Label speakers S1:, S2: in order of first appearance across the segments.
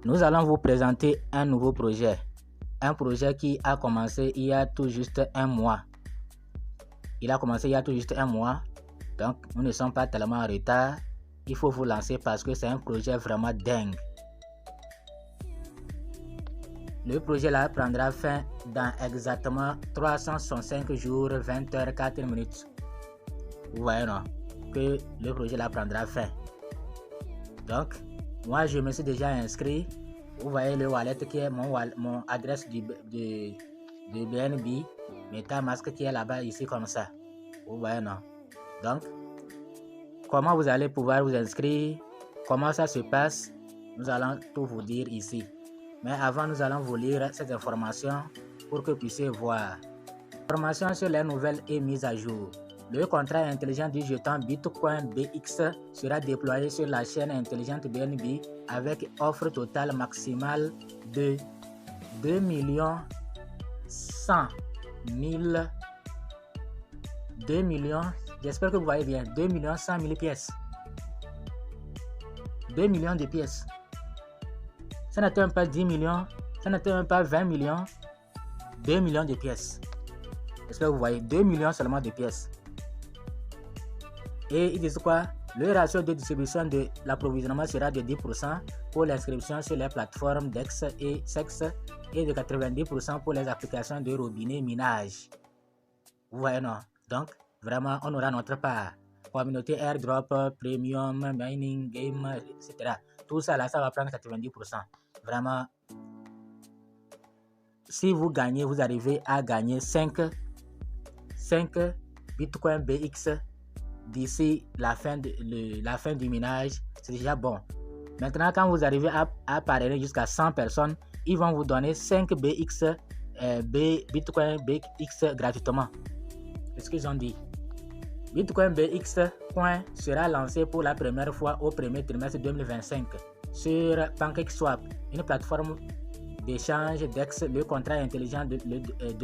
S1: Nous allons vous présenter un nouveau projet. Un projet qui a commencé il y a tout juste un mois. Donc nous ne sommes pas tellement en retard. Il faut vous lancer parce que c'est un projet vraiment dingue. Le projet là prendra fin dans exactement 365 jours, 20 h 4 minutes. Vous voyez non? Que le projet là prendra fin. Donc, moi je me suis déjà inscrit. Vous voyez le wallet qui est mon adresse de BNB, MetaMask qui est là-bas ici comme ça. Vous voyez non? Donc, comment vous allez pouvoir vous inscrire? Comment ça se passe? Nous allons tout vous dire ici. Mais avant, nous allons vous lire cette information pour que vous puissiez voir. L'information sur les nouvelles est mise à jour. Le contrat intelligent du jeton Bitcoin BX sera déployé sur la chaîne intelligente BNB avec offre totale maximale de 2 100 000. J'espère que vous voyez bien, 2 100 000 pièces. 2 millions de pièces. Ça n'était même pas 10 millions, ça n'était même pas 20 millions. 2 millions de pièces. Est-ce que vous voyez? 2 millions seulement de pièces. Et ils disent quoi? Le ratio de distribution de l'approvisionnement sera de 10% pour l'inscription sur les plateformes DEX et SEX et de 90% pour les applications de robinet minage. Vous voyez non? Donc, vraiment, on aura notre part. Communauté airdrop, premium, mining, game, etc. Tout ça là, ça va prendre 90%. Vraiment, si vous gagnez, vous arrivez à gagner 5 Bitcoin BX d'ici la fin du minage, c'est déjà bon. Maintenant, quand vous arrivez à parrainer jusqu'à 100 personnes, ils vont vous donner 5 Bitcoin BX gratuitement. C'est ce qu'ils ont dit. Bitcoin BX Coin sera lancé pour la première fois au premier trimestre 2025 sur PancakeSwap, une plateforme d'échange DEX. Le contrat intelligent de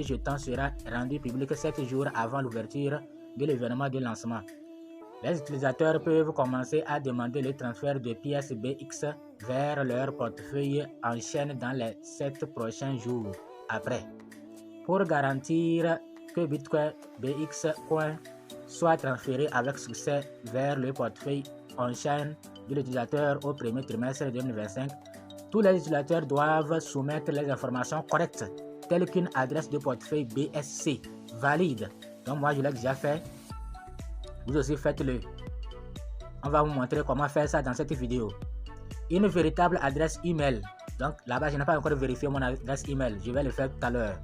S1: jetons sera rendu public 7 jours avant l'ouverture de l'événement de lancement. Les utilisateurs peuvent commencer à demander le transfert de pièces BX vers leur portefeuille en chaîne dans les 7 prochains jours après. Pour garantir que Bitcoin BX Coin soit transféré avec succès vers le portefeuille en chaîne de l'utilisateur au premier trimestre 2025, tous les utilisateurs doivent soumettre les informations correctes, telles qu'une adresse de portefeuille BSC valide. Donc moi je l'ai déjà fait. Vous aussi faites-le. On va vous montrer comment faire ça dans cette vidéo. Une véritable adresse email. Donc là-bas, je n'ai pas encore vérifié mon adresse email. Je vais le faire tout à l'heure.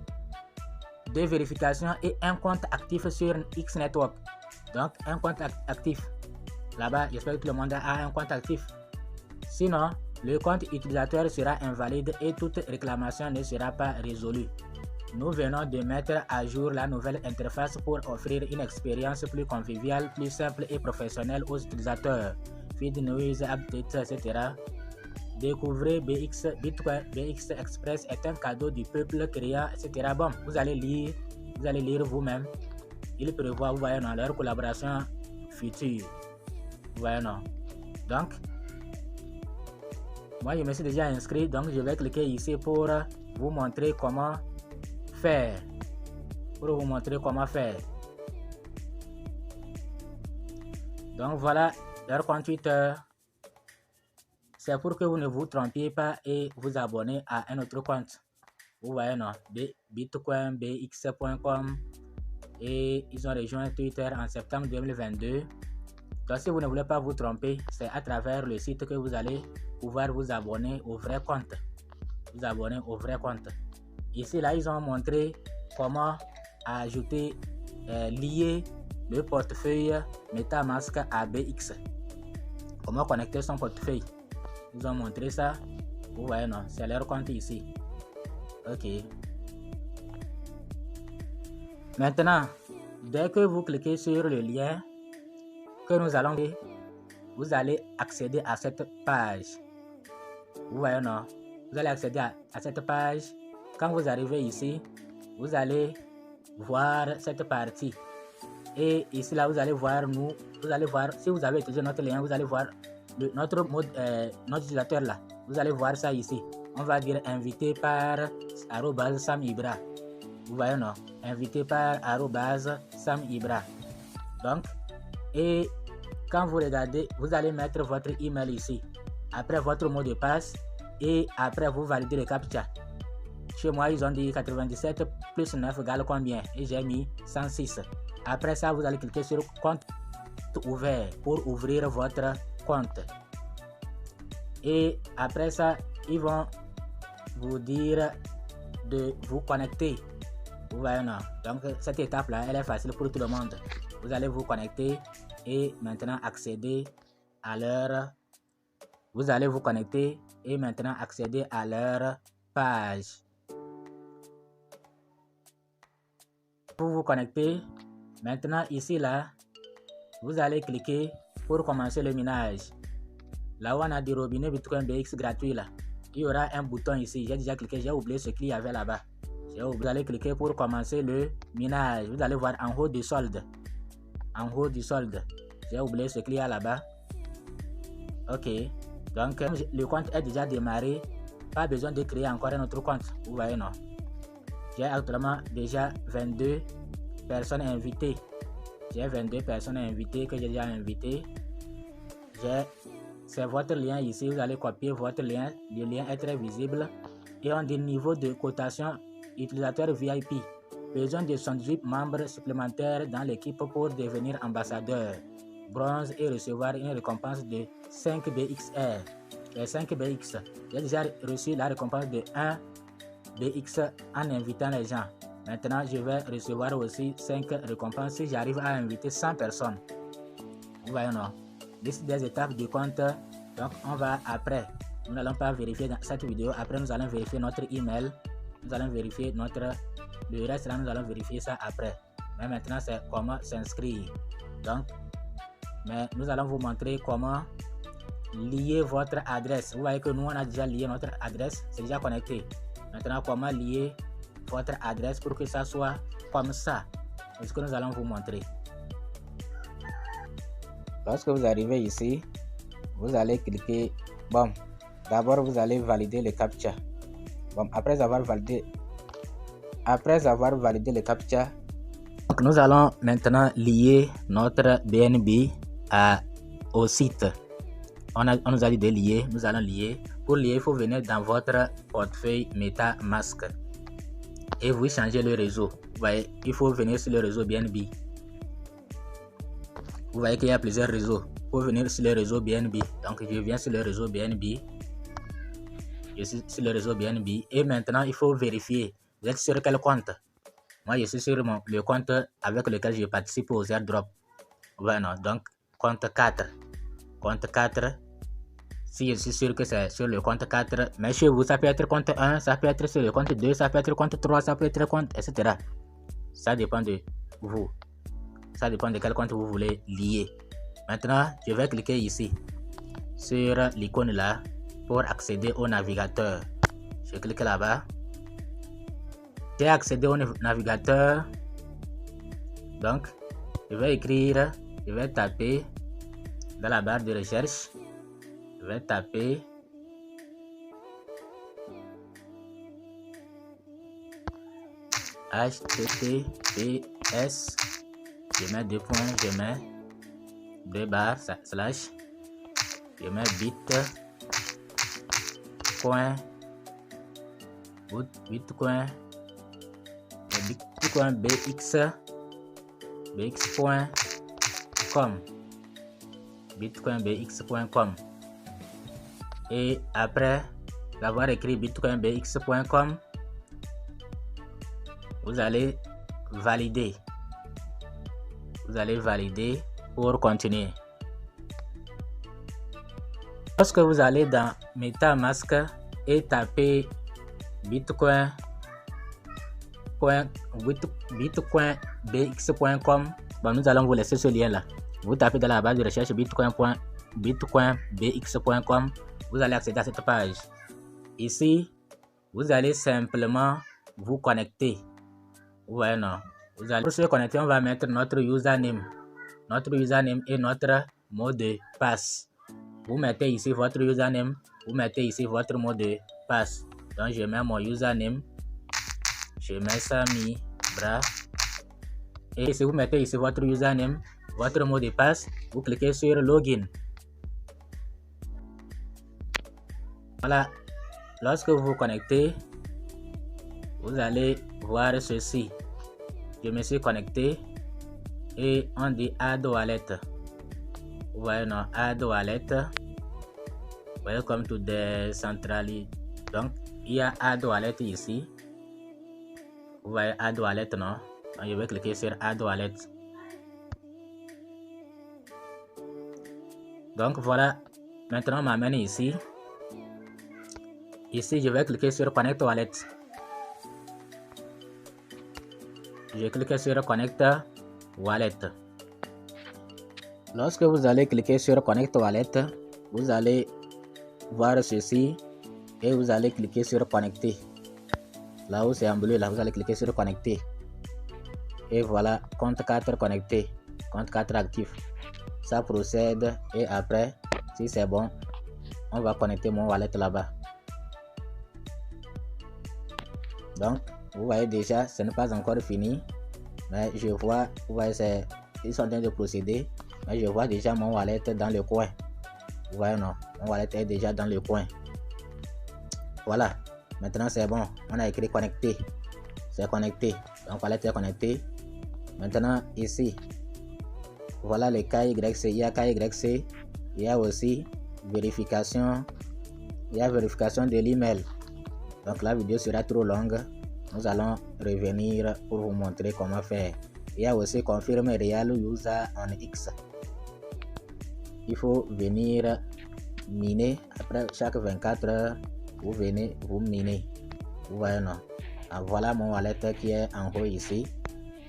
S1: 2 vérifications et un compte actif sur X Network. Donc un compte actif. Là-bas, j'espère que tout le monde a un compte actif. Sinon, le compte utilisateur sera invalide et toute réclamation ne sera pas résolue. Nous venons de mettre à jour la nouvelle interface pour offrir une expérience plus conviviale, plus simple et professionnelle aux utilisateurs. Feed News, Updates, etc. Découvrez Bitcoin BX Express est un cadeau du peuple créant, etc. Bon, vous allez lire vous-même. Ils prévoient, vous voyez, dans leur collaboration future. Vous voyez, non? Donc, moi, je me suis déjà inscrit, donc je vais cliquer ici pour vous montrer comment faire. Donc voilà leur compte Twitter. C'est pour que vous ne vous trompiez pas et vous abonnez à un autre compte. Vous voyez non? bitcoinbx.com. Et ils ont rejoint Twitter en septembre 2022. Donc si vous ne voulez pas vous tromper, c'est à travers le site que vous allez pouvoir vous abonner au vrai compte. Ici là, ils ont montré comment ajouter, lier le portefeuille MetaMask à BX. Comment connecter son portefeuille. Ils ont montré ça. Vous voyez non, c'est leur compte ici. Ok. Maintenant, dès que vous cliquez sur le lien que nous allons voir, vous allez accéder à cette page. Vous voyez non? Vous allez accéder à cette page. Quand vous arrivez ici, vous allez voir cette partie. Et ici là, vous allez voir si vous avez utilisé notre lien, vous allez voir notre utilisateur là. Vous allez voir ça ici. On va dire invité par @samibra. Vous voyez non? Invité par @samibra. Donc, et quand vous regardez, vous allez mettre votre email ici. Après votre mot de passe et après vous validez le captcha. Chez moi, ils ont dit 97 plus 9 égale combien? Et j'ai mis 106. Après ça, vous allez cliquer sur compte ouvert pour ouvrir votre compte. Et après ça, ils vont vous dire de vous connecter. Vous voyez non? Donc cette étape-là, elle est facile pour tout le monde. Vous allez vous connecter et maintenant accéder à leur... Vous allez vous connecter et maintenant accéder à leur page. Pour vous connecter, maintenant ici là, vous allez cliquer pour commencer le minage. Là où on a du robinet Bitcoin BX gratuit là, il y aura un bouton ici. J'ai déjà cliqué, j'ai oublié ce qu'il y avait là-bas. Vous allez cliquer pour commencer le minage. Vous allez voir en haut du solde. En haut du solde. J'ai oublié ce qu'il y a là-bas. Ok. Donc le compte est déjà démarré. Pas besoin de créer encore un autre compte. Vous voyez non? J'ai actuellement déjà 22 personnes invitées. J'ai 22 personnes invitées que j'ai déjà invitées. C'est votre lien ici. Vous allez copier votre lien. Le lien est très visible. Et on dit niveau de cotation utilisateur VIP. Besoin de 78 membres supplémentaires dans l'équipe pour devenir ambassadeur bronze et recevoir une récompense de 5 BXR. Et 5 BX. J'ai déjà reçu la récompense de 1 BX en invitant les gens. Maintenant, je vais recevoir aussi 5 récompenses si j'arrive à inviter 100 personnes. Vous voyez non? Liste des étapes du compte. Donc, on va après. Nous n'allons pas vérifier dans cette vidéo. Après, nous allons vérifier notre email. Nous allons vérifier le reste là, nous allons vérifier ça après. Mais maintenant, c'est comment s'inscrire. Donc, mais nous allons vous montrer comment lier votre adresse. Vous voyez que nous, on a déjà lié notre adresse. C'est déjà connecté. Maintenant, comment lier votre adresse pour que ça soit comme ça. C'est ce que nous allons vous montrer. Lorsque vous arrivez ici, vous allez cliquer. Bon, d'abord, vous allez valider le captcha. Bon, après avoir validé le captcha, donc nous allons maintenant lier notre BNB au site. On nous a dit de lier, nous allons lier. Pour lier, il faut venir dans votre portefeuille MetaMask et vous changez le réseau. Vous voyez, il faut venir sur le réseau BNB. Vous voyez qu'il y a plusieurs réseaux. Il faut venir sur le réseau BNB. Donc je viens sur le réseau BNB. Je suis sur le réseau BNB et maintenant il faut vérifier. Vous êtes sur quel compte? Moi je suis sur le compte avec lequel je participe aux airdrops. Voilà, donc compte 4. Compte 4. Si je suis sûr que c'est sur le compte 4, mais chez vous ça peut être compte 1, ça peut être sur le compte 2, ça peut être compte 3, ça peut être compte, etc. Ça dépend de vous. Ça dépend de quel compte vous voulez lier. Maintenant, je vais cliquer ici sur l'icône là pour accéder au navigateur. Je clique là-bas. J'ai accédé au navigateur. Donc, je vais taper dans la barre de recherche. Je vais taper HTTPS. Je mets 2 points, je mets 2 barres, slash. Je mets bitcoin bx.com. bitcoinbx.com. Et après avoir écrit bitcoinbx.com, vous allez valider. Vous allez valider pour continuer. Lorsque vous allez dans MetaMask et taper bitcoinbx.com, bon, nous allons vous laisser ce lien là. Vous tapez dans la barre de recherche bitcoinbx.com, vous allez accéder à cette page. Ici, vous allez simplement vous connecter. Vous voyez non? Pour se connecter, on va mettre notre username et notre mot de passe. vous mettez ici votre username, vous mettez ici votre mot de passe. Donc je mets mon username, je mets Samy Bra. Et si vous mettez ici votre username, votre mot de passe, vous cliquez sur login. Voilà, lorsque vous vous connectez, vous allez voir ceci. Je me suis connecté et on dit add wallet. Vous voyez, non, add wallet. Welcome to the centrally. Donc, il y a add wallet ici. Vous voyez add wallet, non? Donc, je vais cliquer sur add wallet. Donc, voilà. Maintenant, on m'amène ici. Ici, je vais cliquer sur connect wallet. Je clique sur connect wallet. Lorsque vous allez cliquer sur connect wallet, vous allez voir ceci et vous allez cliquer sur connecter. Là où c'est en bleu, là vous allez cliquer sur connecter. Et voilà, compte 4 connecté, compte 4 actif. Ça procède et après, si c'est bon, on va connecter mon wallet là-bas. Donc, vous voyez déjà, ce n'est pas encore fini. Mais je vois, vous voyez, ils sont en train de procéder. Mais je vois déjà mon wallet dans le coin. Vous voyez, non? Mon wallet est déjà dans le coin. Voilà. Maintenant, c'est bon. On a écrit connecté. C'est connecté. Donc, wallet est connecté. Maintenant, ici, voilà les KYC. Il y a KYC. Il y a aussi vérification. Il y a vérification de l'email. Donc, la vidéo sera trop longue. Nous allons revenir pour vous montrer comment faire. Il y a aussi confirmer real user on X. Il faut venir miner. Après chaque 24 heures, vous venez vous miner. Vous voyez, non? Ah, voilà mon wallet qui est en haut ici.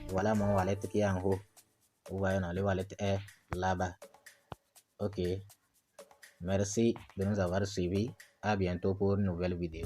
S1: Voilà mon wallet qui est en haut. Vous voyez, non? Le wallet est là-bas. Ok. Merci de nous avoir suivis. À bientôt pour une nouvelle vidéo.